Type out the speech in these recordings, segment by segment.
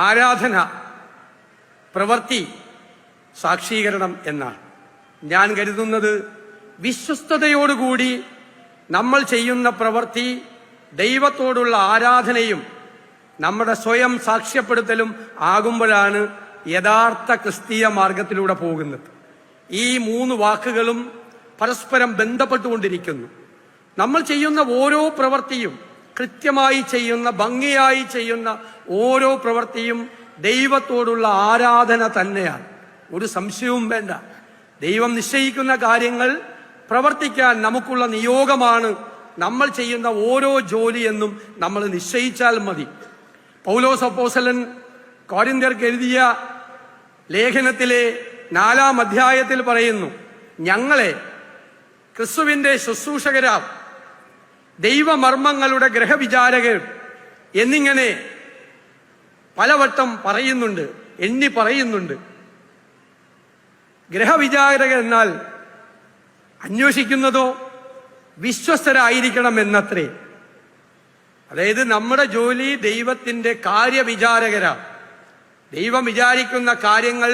ആരാധന, പ്രവൃത്തി, സാക്ഷീകരണം എന്നാണ്. ഞാൻ കരുതുന്നത് വിശ്വസ്തയോടുകൂടി നമ്മൾ ചെയ്യുന്ന പ്രവൃത്തി ദൈവത്തോടുള്ള ആരാധനയും നമ്മുടെ സ്വയം സാക്ഷ്യപ്പെടുത്തലും ആകുമ്പോഴാണ് യഥാർത്ഥ ക്രിസ്തീയ മാർഗത്തിലൂടെ പോകുന്നത്. ഈ മൂന്ന് വാക്കുകളും പരസ്പരം ബന്ധപ്പെട്ടുകൊണ്ടിരിക്കുന്നു. നമ്മൾ ചെയ്യുന്ന ഓരോ പ്രവൃത്തിയും, കൃത്യമായി ചെയ്യുന്ന, ഭംഗിയായി ചെയ്യുന്ന ഓരോ പ്രവൃത്തിയും ദൈവത്തോടുള്ള ആരാധന തന്നെയാണ്. ഒരു സംശയവും വേണ്ട. ദൈവം നിശ്ചയിക്കുന്ന കാര്യങ്ങൾ പ്രവർത്തിക്കാൻ നമുക്കുള്ള നിയോഗമാണ് നമ്മൾ ചെയ്യുന്ന ഓരോ ജോലിയെന്നും നമ്മൾ നിശ്ചയിച്ചാൽ മതി. പൗലോസ് അപ്പോസ്തലൻ കൊരിന്ത്യർക്ക് എഴുതിയ ലേഖനത്തിലെ 4-ാം അധ്യായത്തിൽ പറയുന്നു, ഞങ്ങളെ ക്രിസ്തുവിന്റെ ശുശ്രൂഷകരാം, ദൈവമർമ്മങ്ങളുടെ ഗ്രഹവിചാരകർ എന്നിങ്ങനെ പലവട്ടം പറയുന്നുണ്ട്, എണ്ണി പറയുന്നുണ്ട്. ഗ്രഹവിചാരകർ എന്നാൽ അന്വേഷിക്കുന്നതോ വിശ്വസ്തരായിരിക്കണം എന്നത്രേ. അതായത് നമ്മുടെ ജോലി ദൈവത്തിന്റെ കാര്യവിചാരകരാണ്. ദൈവം വിചാരിക്കുന്ന കാര്യങ്ങൾ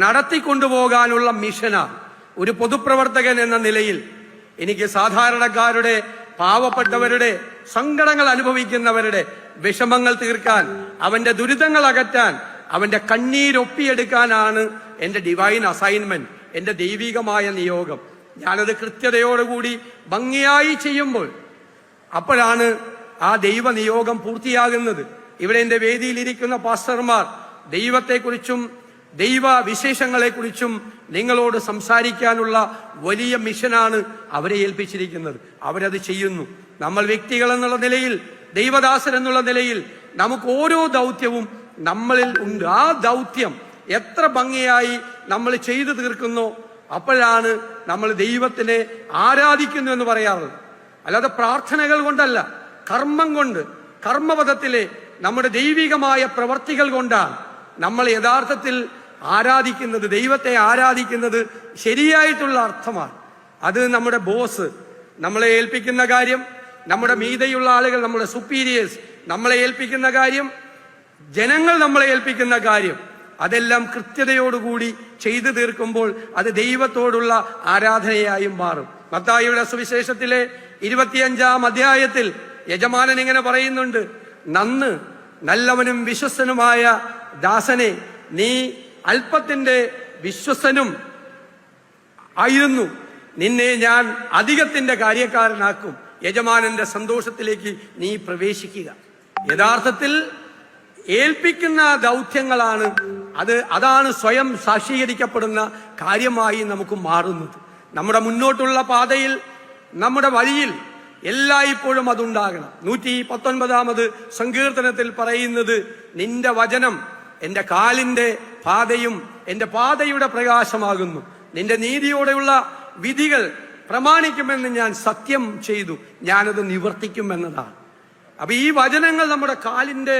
നടത്തിക്കൊണ്ടുപോകാനുള്ള മിഷനാണ്. ഒരു പൊതുപ്രവർത്തകൻ എന്ന നിലയിൽ എനിക്ക് സാധാരണക്കാരുടെ, പാവപ്പെട്ടവരുടെ, സങ്കടങ്ങൾ അനുഭവിക്കുന്നവരുടെ വിഷമങ്ങൾ തീർക്കാൻ, അവന്റെ ദുരിതങ്ങൾ അകറ്റാൻ, അവന്റെ കണ്ണീരൊപ്പിയെടുക്കാനാണ് എന്റെ ഡിവൈൻ അസൈൻമെന്റ്, എന്റെ ദൈവികമായ നിയോഗം. ഞാനത് കൃത്യതയോടുകൂടി ഭംഗിയായി ചെയ്യുമ്പോൾ അപ്പോഴാണ് ആ ദൈവ നിയോഗം പൂർത്തിയാകുന്നത്. ഇവിടെ എന്റെ വേദിയിലിരിക്കുന്ന പാസ്റ്റർമാർ ദൈവത്തെക്കുറിച്ചും ദൈവ വിശേഷങ്ങളെക്കുറിച്ചും നിങ്ങളോട് സംസാരിക്കാനുള്ള വലിയ മിഷനാണ് അവരെ ഏൽപ്പിച്ചിരിക്കുന്നത്. അവരത് ചെയ്യുന്നു. നമ്മൾ വ്യക്തികൾ എന്നുള്ള നിലയിൽ, ദൈവദാസൻ എന്നുള്ള നിലയിൽ നമുക്ക് ഓരോ ദൗത്യവും നമ്മളിൽ ഉണ്ട്. ആ ദൗത്യം എത്ര ഭംഗിയായി നമ്മൾ ചെയ്തു തീർക്കുന്നോ അപ്പോഴാണ് നമ്മൾ ദൈവത്തിനെ ആരാധിക്കുന്നു എന്ന് പറയാറുള്ളത്. അല്ലാതെ പ്രാർത്ഥനകൾ കൊണ്ടല്ല, കർമ്മം കൊണ്ട്, കർമ്മപദത്തിലെ നമ്മുടെ ദൈവികമായ പ്രവർത്തികൾ കൊണ്ടാണ് നമ്മൾ യഥാർത്ഥത്തിൽ ആരാധിക്കുന്നത്. ദൈവത്തെ ആരാധിക്കുന്നത് ശരിയായിട്ടുള്ള അർത്ഥമാണ്. അത് നമ്മുടെ ബോസ് നമ്മളെ ഏൽപ്പിക്കുന്ന കാര്യം, നമ്മുടെ മീതെയുള്ള ആളുകൾ, നമ്മുടെ സുപ്പീരിയേഴ്സ് നമ്മളെ ഏൽപ്പിക്കുന്ന കാര്യം, ജനങ്ങൾ നമ്മളെ ഏൽപ്പിക്കുന്ന കാര്യം, അതെല്ലാം കൃത്യതയോടുകൂടി ചെയ്തു തീർക്കുമ്പോൾ അത് ദൈവത്തോടുള്ള ആരാധനയായും മാറും. മത്തായിയുടെ സുവിശേഷത്തിലെ 25-ാം അധ്യായത്തിൽ യജമാനൻ ഇങ്ങനെ പറയുന്നുണ്ട്, നന്ന് നല്ലവനും വിശ്വസ്തനുമായ ദാസനെ, നീ അല്പത്തിന്റെ വിശ്വസ്തനും ആയിരുന്നു, നിന്നെ ഞാൻ അധികത്തിന്റെ കാര്യക്കാരനാക്കും. യജമാനന്റെ സന്തോഷത്തിലേക്ക് നീ പ്രവേശിക്കുക. യഥാർത്ഥത്തിൽ ഏൽപ്പിക്കുന്ന ദൗത്യങ്ങളാണ് അതാണ് സ്വയം സാക്ഷീകരിക്കപ്പെടുന്ന കാര്യമായി നമുക്ക് മാറുന്നത്. നമ്മുടെ മുന്നോട്ടുള്ള പാതയിൽ, നമ്മുടെ വഴിയിൽ എല്ലായ്പ്പോഴും അതുണ്ടാകണം. 119-ാമത് സങ്കീർത്തനത്തിൽ പറയുന്നത്, നിന്റെ വചനം എന്റെ കാലിന്റെ പാതയും എന്റെ പാതയുടെ പ്രകാശമാകുന്നു. നിന്റെ നീതിയോടെയുള്ള വിധികൾ പ്രമാണിക്കുമെന്ന് ഞാൻ സത്യം ചെയ്തു, ഞാനത് നിവർത്തിക്കുമെന്നതാണ്. അപ്പൊ ഈ വചനങ്ങൾ നമ്മുടെ കാലിന്റെ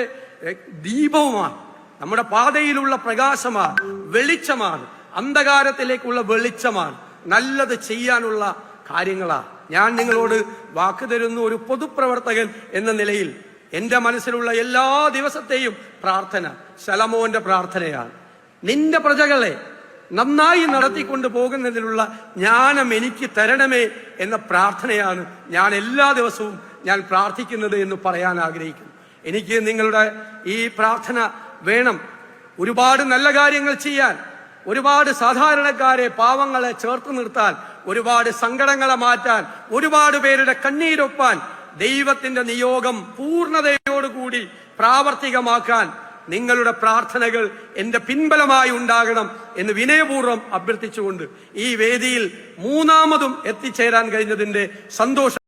ദീപവുമാണ്, നമ്മുടെ പാതയിലുള്ള പ്രകാശമാണ്, വെളിച്ചമാണ്, അന്ധകാരത്തിലേക്കുള്ള വെളിച്ചമാണ്, നല്ലത് ചെയ്യാനുള്ള കാര്യങ്ങളാണ്. ഞാൻ നിങ്ങളോട് വാക്ക് തരുന്നു, ഒരു പൊതുപ്രവർത്തകൻ എന്ന നിലയിൽ എന്റെ മനസ്സിലുള്ള എല്ലാ ദിവസത്തെയും പ്രാർത്ഥന ശലോമോന്റെ പ്രാർത്ഥനയാണ്. നിന്റെ പ്രജകളെ നന്നായി നടത്തിക്കൊണ്ട് പോകുന്നതിനുള്ള ജ്ഞാനം എനിക്ക് തരണമേ എന്ന പ്രാർത്ഥനയാണ് ഞാൻ എല്ലാ ദിവസവും ഞാൻ പ്രാർത്ഥിക്കുന്നത് എന്ന് പറയാൻ ആഗ്രഹിക്കുന്നു. എനിക്ക് നിങ്ങളുടെ ഈ പ്രാർത്ഥന വേണം. ഒരുപാട് നല്ല കാര്യങ്ങൾ ചെയ്യാൻ, ഒരുപാട് സാധാരണക്കാരെ, പാവങ്ങളെ ചേർത്ത് നിർത്താൻ, ഒരുപാട് സങ്കടങ്ങളെ മാറ്റാൻ, ഒരുപാട് പേരുടെ കണ്ണീരൊപ്പാൻ, ദൈവത്തിന്റെ നിയോഗം പൂർണ്ണതയോടുകൂടി പ്രാവർത്തികമാക്കാൻ നിങ്ങളുടെ പ്രാർത്ഥനകൾ എന്റെ പിൻബലമായി ഉണ്ടാകണം എന്ന് വിനയപൂർവ്വം അഭ്യർത്ഥിച്ചുകൊണ്ട് ഈ വേദിയിൽ മൂന്നാമതും എത്തിച്ചേരാൻ കഴിഞ്ഞതിന്റെ സന്തോഷം